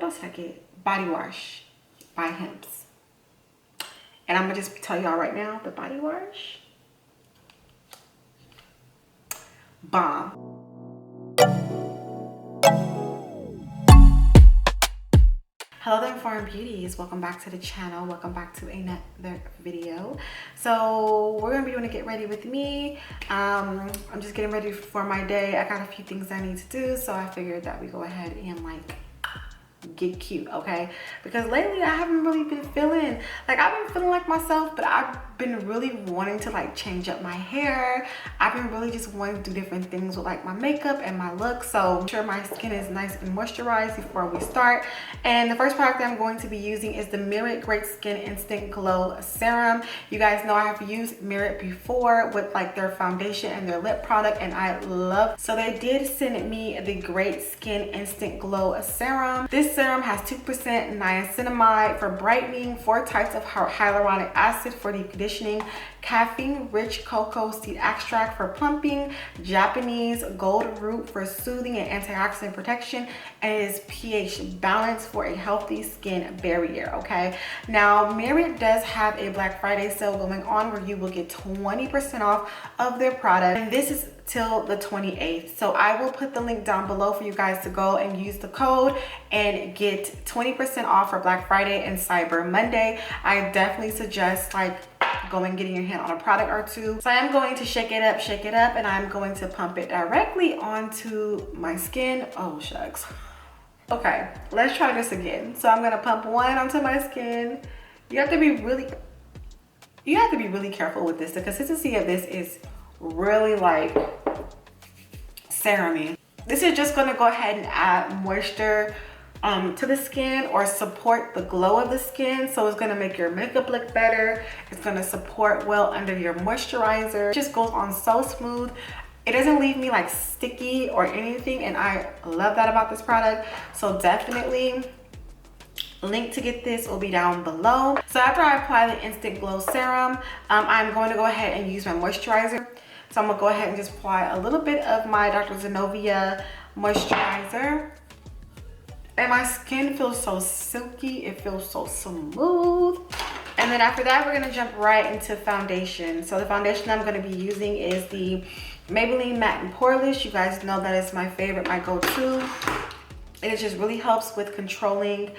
a second. Body wash by Hemp's. And I'm gonna just tell y'all right now, the body wash, bomb. Hello there, foreign beauties. Welcome back to the channel. Welcome back to another video. So we're gonna be doing a get ready with me. I'm just getting ready for my day. I got a few things I need to do, so I figured that we go ahead and like get cute, okay? Because lately I haven't really been feeling like myself, but I've been really wanting to like change up my hair. I've been really just wanting to do different things with like my makeup and my look, so I'm sure my skin is nice and moisturized before we start. And the first product that I'm going to be using is the Merit Great Skin Instant Glow Serum. You guys know I have used Merit before with like their foundation and their lip product, and I love. So they did send me the Great Skin Instant Glow Serum. This serum has 2% niacinamide for brightening, 4 types of hyaluronic acid for deep conditioning, caffeine-rich cocoa seed extract for plumping, Japanese gold root for soothing and antioxidant protection, and it is pH balance for a healthy skin barrier, okay? Now, Merit does have a Black Friday sale going on where you will get 20% off of their product, and this is till the 28th. So I will put the link down below for you guys to go and use the code and get 20% off for Black Friday and Cyber Monday. I definitely suggest like going getting your hand on a product or two. So I am going to shake it up, and I'm going to pump it directly onto my skin. Oh shucks. Okay, let's try this again. So I'm gonna pump one onto my skin. You have to be really careful with this. The consistency of this is really like serum-y. This is just gonna go ahead and add moisture to the skin or support the glow of the skin. So it's gonna make your makeup look better. It's gonna support well under your moisturizer. It just goes on so smooth. It doesn't leave me like sticky or anything, and I love that about this product. So definitely link to get this will be down below. So after I apply the Instant Glow Serum, I'm going to go ahead and use my moisturizer. So I'm gonna go ahead and just apply a little bit of my Dr. Zenovia moisturizer. And my skin feels so silky, it feels so smooth. And then after that, we're gonna jump right into foundation. So the foundation I'm gonna be using is the Maybelline Matte and Poreless. You guys know that is my favorite, my go-to. And it just really helps with controlling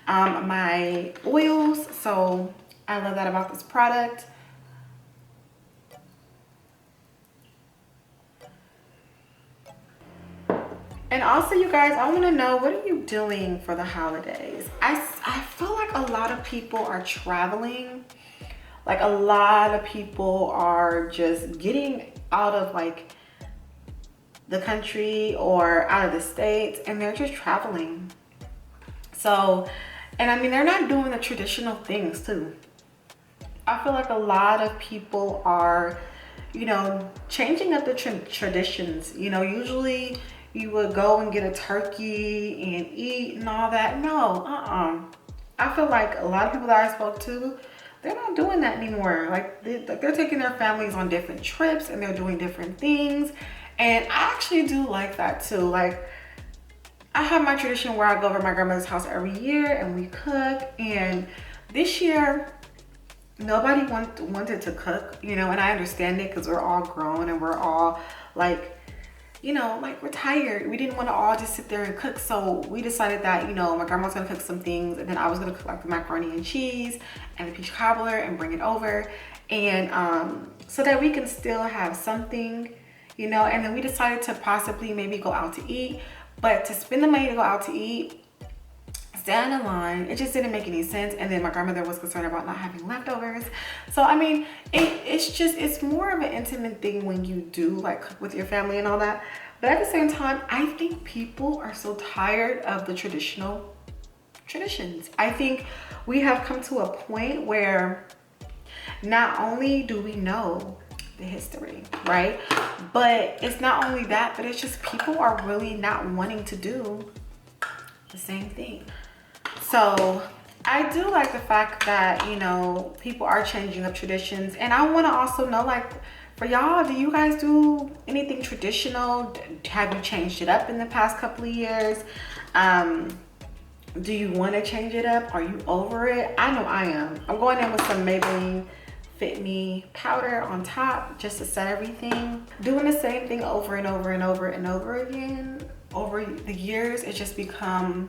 my oils. So I love that about this product. And also, you guys, I want to know, what are you doing for the holidays? I feel like a lot of people are traveling. Like a lot of people are just getting out of like the country or out of the States, and they're just traveling. So, and I mean, they're not doing the traditional things too. I feel like a lot of people are, you know, changing up the traditions. You know, usually you would go and get a turkey and eat and all that. No, I feel like a lot of people that I spoke to, they're not doing that anymore. Like they're taking their families on different trips and they're doing different things. And I actually do like that too. Like I have my tradition where I go over to my grandmother's house every year and we cook. And this year, nobody wanted to cook, you know, and I understand it because we're all grown and we're all like, you know, like we're tired. We didn't want to all just sit there and cook. So we decided that, you know, my grandma's gonna cook some things, and then I was gonna cook like the macaroni and cheese and the peach cobbler and bring it over. And so that we can still have something, you know. And then we decided to possibly maybe go out to eat, but to spend the money to go out to eat, stand in line, it just didn't make any sense. And then my grandmother was concerned about not having leftovers. So I mean, it's more of an intimate thing when you do like cook with your family and all that. But at the same time, I think people are so tired of the traditional traditions. I think we have come to a point where not only do we know the history, right? But it's not only that, but it's just people are really not wanting to do the same thing. So I do like the fact that, you know, people are changing up traditions. And I want to also know, like, for y'all, do you guys do anything traditional? Have you changed it up in the past couple of years? Do you want to change it up? Are you over it? I know I am. I'm going in with some Maybelline Fit Me powder on top just to set everything. Doing the same thing over and over and over and over again. Over the years, it's just become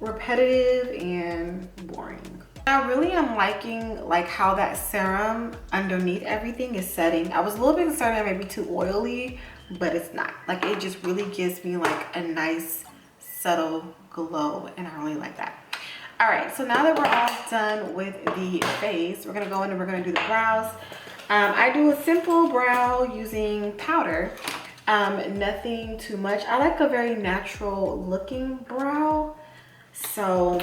repetitive and boring. I really am liking like how that serum underneath everything is setting. I was a little bit concerned that it may be too oily, but it's not. Like it just really gives me like a nice subtle glow, and I really like that. All right, so now that we're all done with the face, we're gonna go in and we're gonna do the brows. I do a simple brow using powder, nothing too much. I like a very natural looking brow. So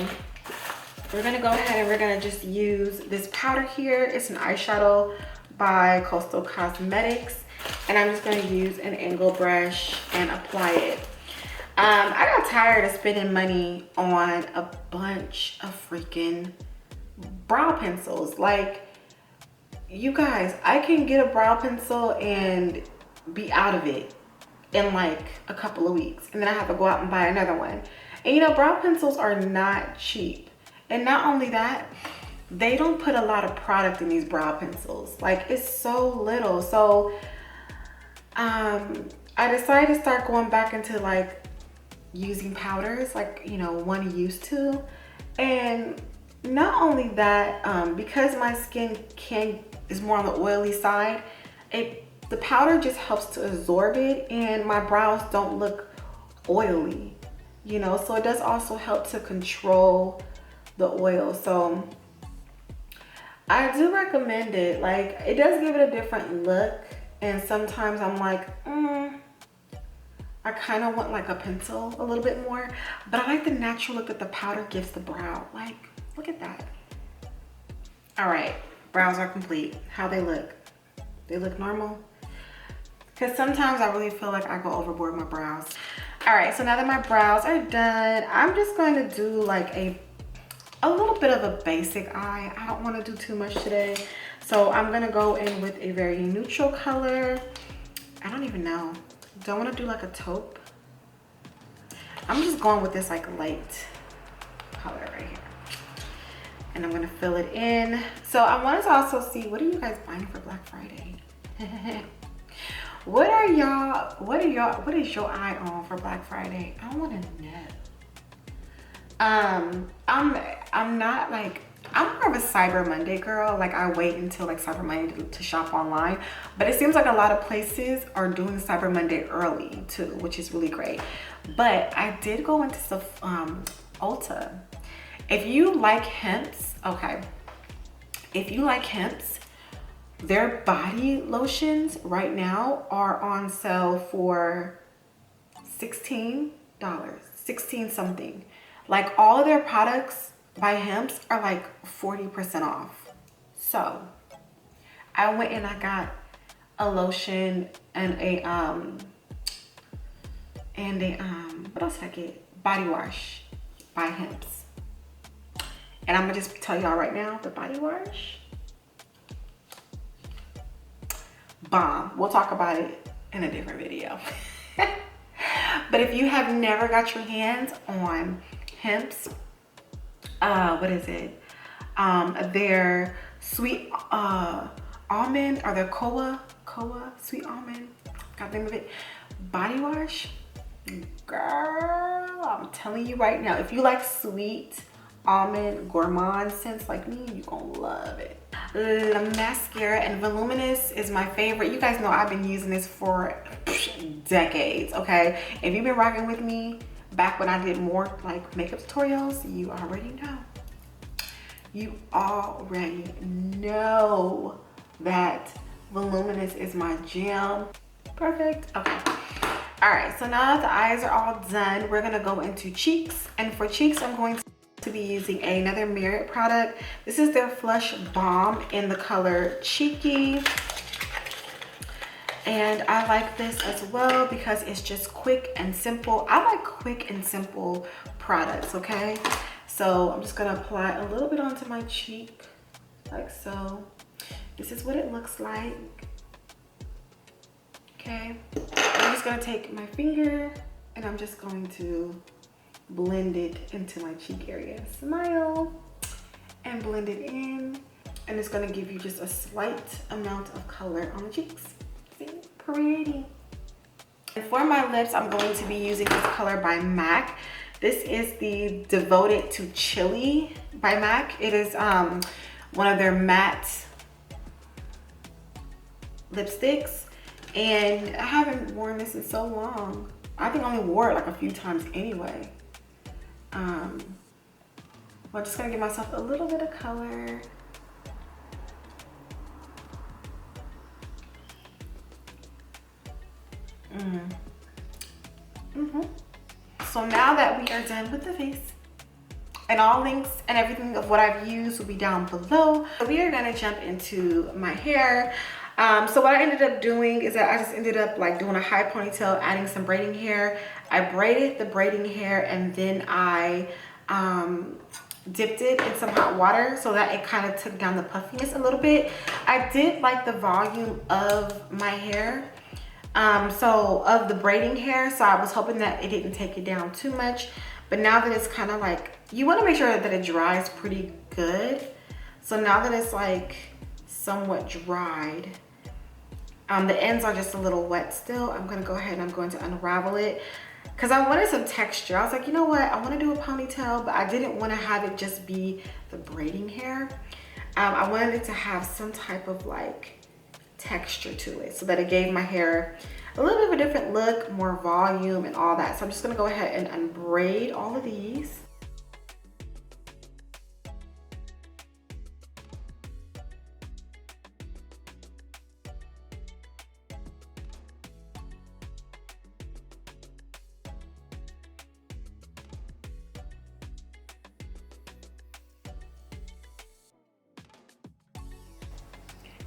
we're gonna go ahead and we're gonna just use this powder here. It's an eyeshadow by Coastal Cosmetics, and I'm just gonna use an angle brush and apply it. I got tired of spending money on a bunch of freaking brow pencils. Like, you guys, I can get a brow pencil and be out of it in like a couple of weeks, and then I have to go out and buy another one. And you know, brow pencils are not cheap. And not only that, they don't put a lot of product in these brow pencils. Like, it's so little. So I decided to start going back into like using powders, like, you know, one used to. And not only that, because my skin is more on the oily side, the powder just helps to absorb it, and my brows don't look oily, you know. So it does also help to control the oil. So I do recommend it. Like, it does give it a different look, and sometimes I'm like, I kind of want like a pencil a little bit more, but I like the natural look that the powder gives the brow. Like, look at that. All right, brows are complete. How they look? They look normal? Because sometimes I really feel like I go overboard with my brows. All right, so now that my brows are done, I'm just going to do like a little bit of a basic eye. I don't want to do too much today. So I'm going to go in with a very neutral color. I don't even know. Don't want to do like a taupe. I'm just going with this like light color right here. And I'm going to fill it in. So I wanted to also see, what are you guys buying for Black Friday? What is your eye on for Black Friday? I want to know. I'm not like, I'm more of a Cyber Monday girl. Like, I wait until like Cyber Monday to shop online, but it seems like a lot of places are doing Cyber Monday early too, which is really great. But I did go into Ulta. If you like hemps, okay. If you like hemps, their body lotions right now are on sale for $16, 16 something. Like, all of their products by hemps are like 40% off. So I went and I got a lotion and what else did I get? Body wash by hemps. And I'm gonna just tell y'all right now, the body wash, bomb. We'll talk about it in a different video. But if you have never got your hands on hemps, what is it? Their sweet almond, or their koa sweet almond, got the name of it, body wash. Girl, I'm telling you right now, if you like sweet almond gourmand scents like me, you're gonna love it. The mascara and voluminous is my favorite. You guys know I've been using this for decades, okay? If you've been rocking with me back when I did more like makeup tutorials, you already know. You already know that voluminous is my jam. Perfect. Okay. All right, so now that the eyes are all done, we're gonna go into cheeks. And for cheeks, I'm going to be using another Merit product. This is their Flush Balm in the color Cheeky. And I like this as well because it's just quick and simple. I like quick and simple products, okay? So I'm just gonna apply a little bit onto my cheek, like so. This is what it looks like. Okay, I'm just gonna take my finger and I'm just going to blend it into my cheek area. Smile and blend it in. And it's gonna give you just a slight amount of color on the cheeks. See, pretty. And for my lips, I'm going to be using this color by MAC. This is the Devoted to Chili by MAC. It is one of their matte lipsticks. And I haven't worn this in so long. I think I only wore it like a few times anyway. I'm just gonna give myself a little bit of color. So now that we are done with the face, and all links and everything of what I've used will be down below, so we are gonna jump into my hair. So what I ended up doing is that I just ended up like doing a high ponytail, adding some braiding hair. I braided the braiding hair and then I dipped it in some hot water so that it kind of took down the puffiness a little bit. I did like the volume of my hair. So of the braiding hair, so I was hoping that it didn't take it down too much, but now that it's kind of like, you want to make sure that it dries pretty good. So now that it's like somewhat dried, the ends are just a little wet still. I'm gonna go ahead and I'm going to unravel it because I wanted some texture. I was like, you know what, I want to do a ponytail, but I didn't want to have it just be the braiding hair. I wanted it to have some type of like texture to it so that it gave my hair a little bit of a different look, more volume and all that. So I'm just gonna go ahead and unbraid all of these.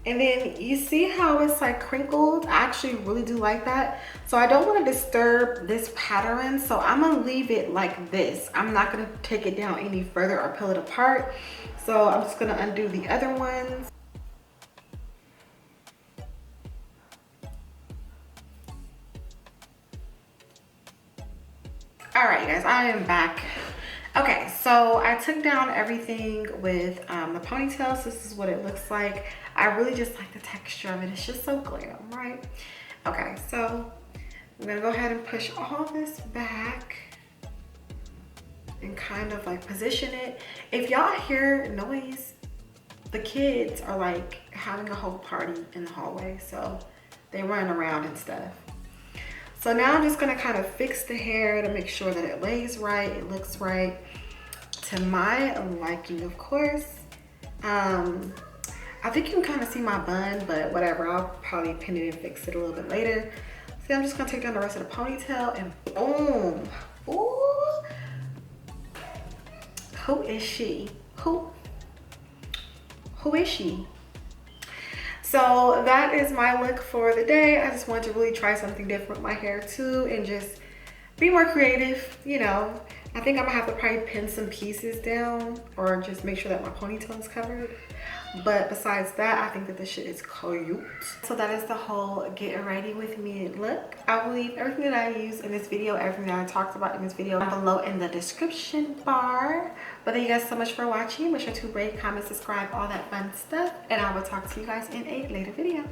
And then you see how it's like crinkled? I actually really do like that. So I don't want to disturb this pattern. So I'm gonna leave it like this. I'm not gonna take it down any further or peel it apart. So I'm just gonna undo the other ones. All right, you guys, I am back. Okay, so I took down everything with the ponytail. So this is what it looks like. I really just like the texture of it. It's just so glam, right? Okay, so I'm gonna go ahead and push all this back and kind of like position it. If y'all hear noise, the kids are like having a whole party in the hallway. So they run around and stuff. So now I'm just gonna kind of fix the hair to make sure that it lays right, it looks right, to my liking, of course. I think you can kind of see my bun, but whatever, I'll probably pin it and fix it a little bit later. See, I'm just gonna take down the rest of the ponytail and boom. Ooh. Who is she? Who is she? So that is my look for the day. I just wanted to really try something different with my hair too and just be more creative, you know. I think I'm gonna have to probably pin some pieces down or just make sure that my ponytail is covered. But besides that, I think that this shit is cute. So that is the whole get ready with me look. I will leave everything that I use in this video, everything that I talked about in this video below in the description bar. But thank you guys so much for watching. Make sure to rate, comment, subscribe, all that fun stuff. And I will talk to you guys in a later video.